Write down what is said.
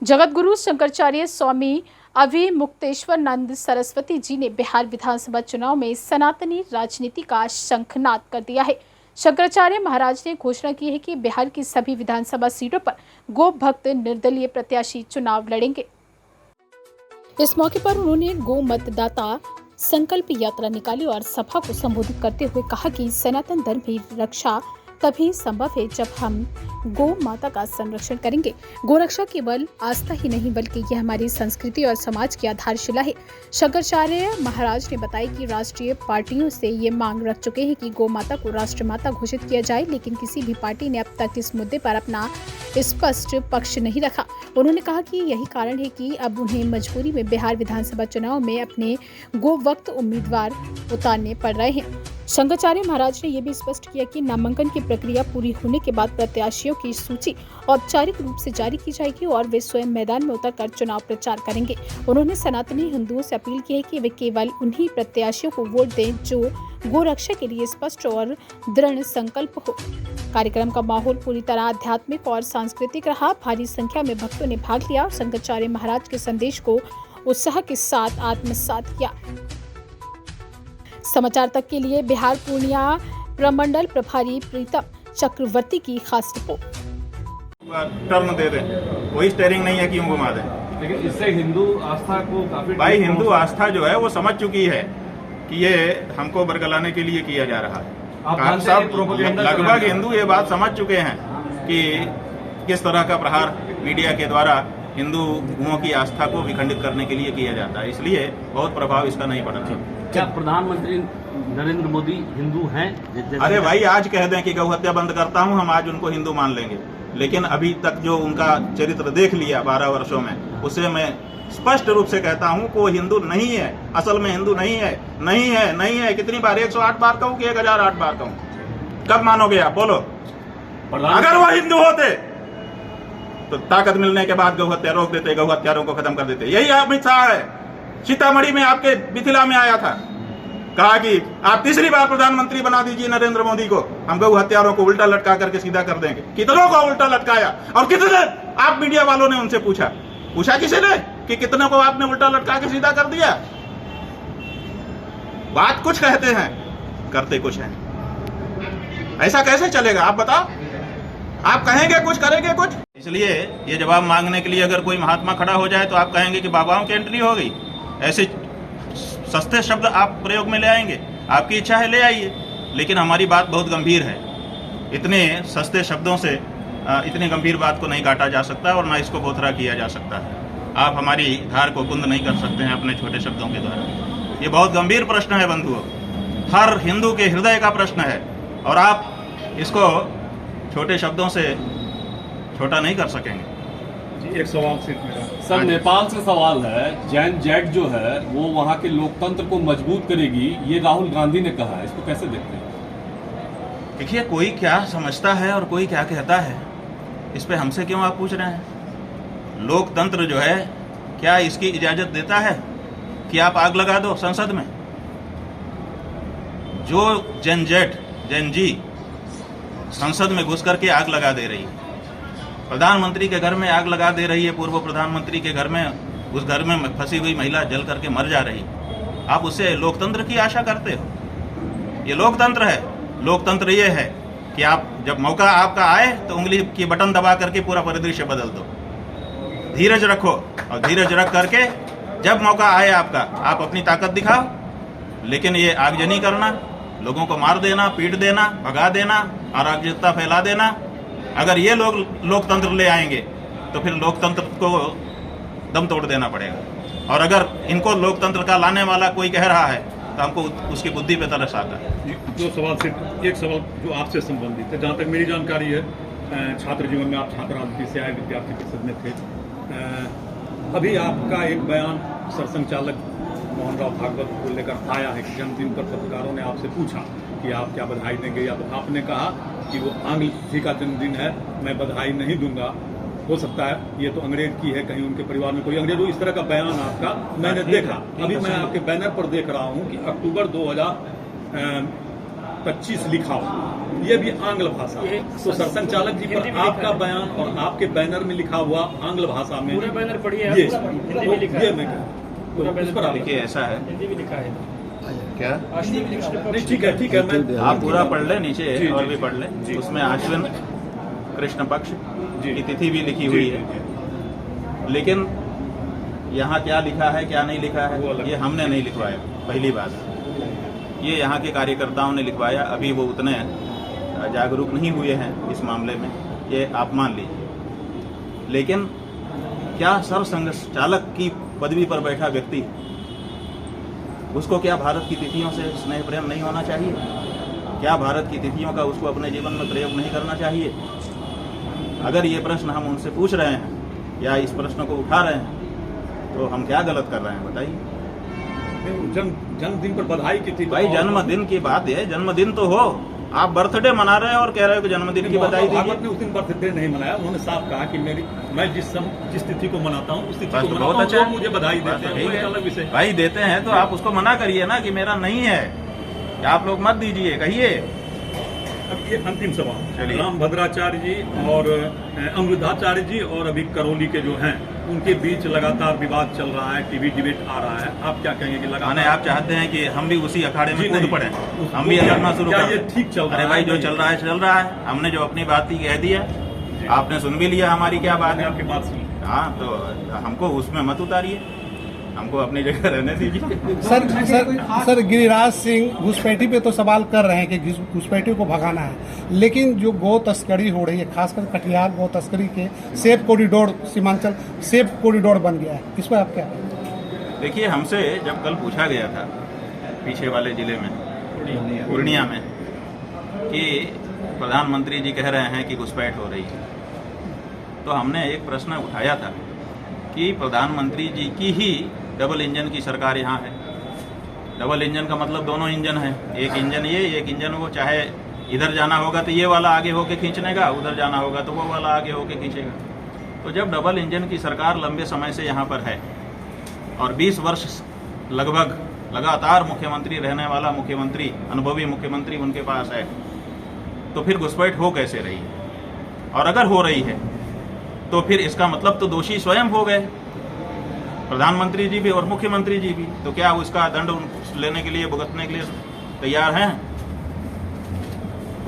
जगतगुरु शंकराचार्य स्वामी अभिमुक्तेश्वरानंद सरस्वती जी ने बिहार विधानसभा चुनाव में सनातनी राजनीति का शंखनाद कर दिया है। शंकराचार्य महाराज ने घोषणा की है कि बिहार की सभी विधानसभा सीटों पर गो भक्त निर्दलीय प्रत्याशी चुनाव लड़ेंगे। इस मौके पर उन्होंने गो मतदाता संकल्प यात्रा निकाली और सभा को संबोधित करते हुए कहा कि सनातन धर्म की रक्षा तभी संभव है जब हम गौ माता का संरक्षण करेंगे। गोरक्षा केवल आस्था ही नहीं बल्कि यह हमारी संस्कृति और समाज की आधारशिला है। शंकराचार्य महाराज ने बताया कि राष्ट्रीय पार्टियों से ये मांग रख चुके हैं कि गौ माता को राष्ट्रमाता घोषित किया जाए, लेकिन किसी भी पार्टी ने अब तक इस मुद्दे पर अपना स्पष्ट पक्ष नहीं रखा। उन्होंने कहा कि यही कारण है कि अब उन्हें मजबूरी में बिहार विधानसभा चुनाव में अपने गो वक्त उम्मीदवार उतारने पड़ रहे हैं। शंकराचार्य महाराज ने यह भी स्पष्ट किया कि नामांकन की प्रक्रिया पूरी होने के बाद प्रत्याशियों की सूची औपचारिक रूप से जारी की जाएगी और वे स्वयं मैदान में उतरकर चुनाव प्रचार करेंगे। उन्होंने सनातनी हिंदुओं से अपील की है कि वे केवल उन्हीं प्रत्याशियों को वोट दें जो गोरक्षा के लिए स्पष्ट और दृढ़ संकल्प हो। कार्यक्रम का माहौल पूरी तरह आध्यात्मिक और सांस्कृतिक रहा। भारी संख्या में भक्तों ने भाग लिया और शंकराचार्य महाराज के संदेश को उत्साह के साथ आत्मसात किया। समाचार तक के लिए बिहार पूर्णिया प्रमंडल प्रभारी प्रीतम चक्रवर्ती की खास रिपोर्ट। टर्न दे दें, कोई स्टेयरिंग नहीं है कि घुमा दें। लेकिन इससे हिंदू आस्था को काफी भाई हिंदू आस्था जो है वो समझ चुकी है कि ये हमको बरगलाने के लिए किया जा रहा है। सब लगभग हिंदू ये बात समझ चुके हैं कि किस तरह का प्रहार मीडिया के द्वारा हिंदुओं की आस्था को विखंडित करने के लिए किया जाता है, इसलिए बहुत प्रभाव इसका नहीं पड़ा। क्या प्रधानमंत्री नरेंद्र मोदी हिंदू हैं? अरे भाई आज कह दें कि गौ हत्या बंद करता हूं, हम आज उनको हिंदू मान लेंगे, लेकिन अभी तक जो उनका चरित्र देख लिया 12 वर्षों में, उससे मैं स्पष्ट रूप से कहता हूं कि वो हिंदू नहीं है, असल में हिंदू नहीं है, नहीं है, नहीं है। कितनी बार 108 बार कहूं कि 1008 बार कहूं? कब मानोगे आप? बोलो। अगर वो हिंदू होते तो ताकत मिलने के बाद गौ हत्या रोक देते, गौ हत्यारों को खत्म कर देते। यही अमित शाह है, सीतामढ़ी में आपके मिथिला में आया था, कहा कि आप तीसरी बार प्रधानमंत्री बना दीजिए नरेंद्र मोदी को, हम गौ हत्यारों को उल्टा लटका करके सीधा कर देंगे। कितनों को उल्टा लटकाया और कितने आप मीडिया वालों ने उनसे पूछा किसी ने कि कितने को आपने उल्टा लटका के सीधा कर दिया? बात कुछ कहते हैं, करते कुछ हैं। ऐसा कैसे चलेगा? आप बताओ। आप कहेंगे कुछ, करेंगे कुछ। इसलिए ये जवाब मांगने के लिए अगर कोई महात्मा खड़ा हो जाए तो आप कहेंगे कि बाबाओं की एंट्री हो गई। ऐसे सस्ते शब्द आप प्रयोग में ले आएंगे, आपकी इच्छा है ले आइए, लेकिन हमारी बात बहुत गंभीर है। इतने सस्ते शब्दों से इतनी गंभीर बात को नहीं काटा जा सकता और ना इसको बोथरा किया जा सकता है। आप हमारी धार को कुंद नहीं कर सकते हैं अपने छोटे शब्दों के द्वारा। ये बहुत गंभीर प्रश्न है बंधुओं, हर हिंदू के हृदय का प्रश्न है और आप इसको छोटे शब्दों से छोटा नहीं कर सकेंगे। एक सवाल सिर्फ मेरा सर, नेपाल से सवाल है, जैन जेट जो है वो वहाँ के लोकतंत्र को मजबूत करेगी, ये राहुल गांधी ने कहा है, इसको कैसे देखते हैं? देखिए, कोई क्या समझता है और कोई क्या कहता है, इस पे हमसे क्यों आप पूछ रहे हैं? लोकतंत्र जो है क्या इसकी इजाजत देता है कि आप आग लगा दो संसद में? जो जैन जी संसद में घुस करके आग लगा दे रही है, प्रधानमंत्री के घर में आग लगा दे रही है, पूर्व प्रधानमंत्री के घर में, उस घर में फंसी हुई महिला जल करके मर जा रही है, आप उससे लोकतंत्र की आशा करते हो? ये लोकतंत्र है। लोकतंत्र ये है कि आप जब मौका आपका आए तो उंगली की बटन दबा करके पूरा परिदृश्य बदल दो। धीरज रखो और धीरज रख करके जब मौका आए आपका, आप अपनी ताकत दिखाओ, लेकिन ये आगजनी करना, लोगों को मार देना, पीट देना, भगा देना, अराजकता फैला देना, अगर ये लोग लोकतंत्र ले आएंगे तो फिर लोकतंत्र को दम तोड़ देना पड़ेगा। और अगर इनको लोकतंत्र का लाने वाला कोई कह रहा है तो हमको उसकी बुद्धि पे तरस आता है। दो सवाल सिर्फ, एक सवाल जो आपसे संबंधित है, जहाँ तक मेरी जानकारी है, छात्र जीवन में आप छात्र राजनीति से आए, विद्यार्थी परिषद में थे। अभी आपका एक बयान सरसंघचालक मोहन राव भागवत को लेकर आया है कि जन्मदिन पर पत्रकारों ने आपसे पूछा कि आप क्या बधाई देंगे, या तो आपने कहा कि वो आंग्ल तिथि का जन्मदिन है, मैं बधाई नहीं दूंगा। हो सकता है ये तो अंग्रेज की है, कहीं उनके परिवार में कोई अंग्रेज हो, इस तरह का बयान आपका मैंने देखा। अभी मैं आपके बैनर पर देख रहा हूँ कि अक्टूबर 25 लिखा हुआ, ये भी आंग्ल भाषा है। तो सरसंघ चालक जी पर आपका बयान और आपके बैनर में लिखा हुआ आंग्ल भाषा में पूरा बैनर पढ़िए, ये हिंदी में लिखा है। ये मैं कह रहा हूं। तो इस पर आप देखिए ऐसा है हिंदी में लिखा है। क्या नहीं, ठीक है मैं आप पूरा पढ़ ले नीचे जी, और जी, भी पढ़ ले, जी। उसमें आश्विन कृष्ण पक्ष जी। की तिथि भी लिखी हुई है, लेकिन यहाँ क्या लिखा है क्या नहीं लिखा वो है अलग। ये हमने नहीं लिखवाया। पहली बात ये यहाँ के कार्यकर्ताओं ने लिखवाया, अभी वो उतने जागरूक नहीं हुए हैं इस मामले में, ये आप मान लीजिए। लेकिन क्या सरसंघ चालक की पदवी पर बैठा व्यक्ति, उसको क्या भारत की तिथियों से स्नेह प्रेम नहीं होना चाहिए? क्या भारत की तिथियों का उसको अपने जीवन में प्रयोग नहीं करना चाहिए? अगर ये प्रश्न हम उनसे पूछ रहे हैं या इस प्रश्न को उठा रहे हैं तो हम क्या गलत कर रहे हैं बताइए। जन्मदिन पर बधाई की थी। भाई जन्मदिन की बात है, जन्मदिन तो हो, आप बर्थडे मना रहे हैं और कह रहे हो कि जन्मदिन की बधाई भागवत दीजिए। ने उस दिन बर्थडे नहीं मनाया, उन्होंने साफ कहा कि मैं जिस तिथि को मनाता हूँ उस तिथि बस को तो मनाता बहुत हूँ, अच्छा लोग है। मुझे बधाई बस देते तो हैं, ठीक वो एक है। अलग विषय। भाई देते हैं तो आप उसको मना करिए ना कि मेरा नहीं है, कि आप लोग मत दीजिए, कहिए। अब ये अंतिम सवाल, चलिए। राम भद्राचार्य जी और अमृताचार्य जी और अभी करौली के जो हैं उनके बीच लगातार विवाद चल रहा है, टीवी डिबेट आ रहा है, आप क्या कहेंगे कि लगातार? माने आप चाहते हैं कि हम भी उसी अखाड़े में जी कूद नहीं। पड़े, उसको हम भी क्या- लड़ना शुरू क्या कर ये दें? ठीक चल रहा अरे है? भाई जो नहीं। चल रहा है, हमने जो अपनी बात की कह दिया, आपने सुन भी लिया हमारी क्या बात मैंने है। आपकी बात सुनी। हाँ तो हमको उसमें मत उतारिए, हमको अपनी जगह रहने दीजिए। सर गिरिराज सिंह घुसपैठी पे तो सवाल कर रहे हैं कि घुसपैठी को भगाना है, लेकिन जो गौ तस्करी हो रही है, खासकर कटिहार गौ तस्करी के safe corridor, Seemanchal safe corridor बन गया है, इस पर आप क्या कहेंगे? देखिए हमसे जब कल पूछा गया था पीछे वाले जिले में पूर्णिया में कि प्रधानमंत्री जी कह रहे हैं कि घुसपैठ हो रही है, तो हमने एक प्रश्न उठाया था कि प्रधानमंत्री जी की ही डबल इंजन की सरकार यहाँ है। डबल इंजन का मतलब दोनों इंजन है, एक इंजन ये एक इंजन वो, चाहे इधर जाना होगा तो ये वाला आगे होके खींचने का, उधर जाना होगा तो वो वाला आगे होके खींचेगा। तो जब डबल इंजन की सरकार लंबे समय से यहाँ पर है और 20 वर्ष लगभग लगातार मुख्यमंत्री रहने वाला मुख्यमंत्री, अनुभवी मुख्यमंत्री उनके पास है, तो फिर घुसपैठ हो कैसे रही है? और अगर हो रही है तो फिर इसका मतलब तो दोषी स्वयं हो गए, प्रधानमंत्री जी भी और मुख्यमंत्री जी भी। तो क्या उसका दंड लेने के लिए, भुगतने के लिए तैयार हैं?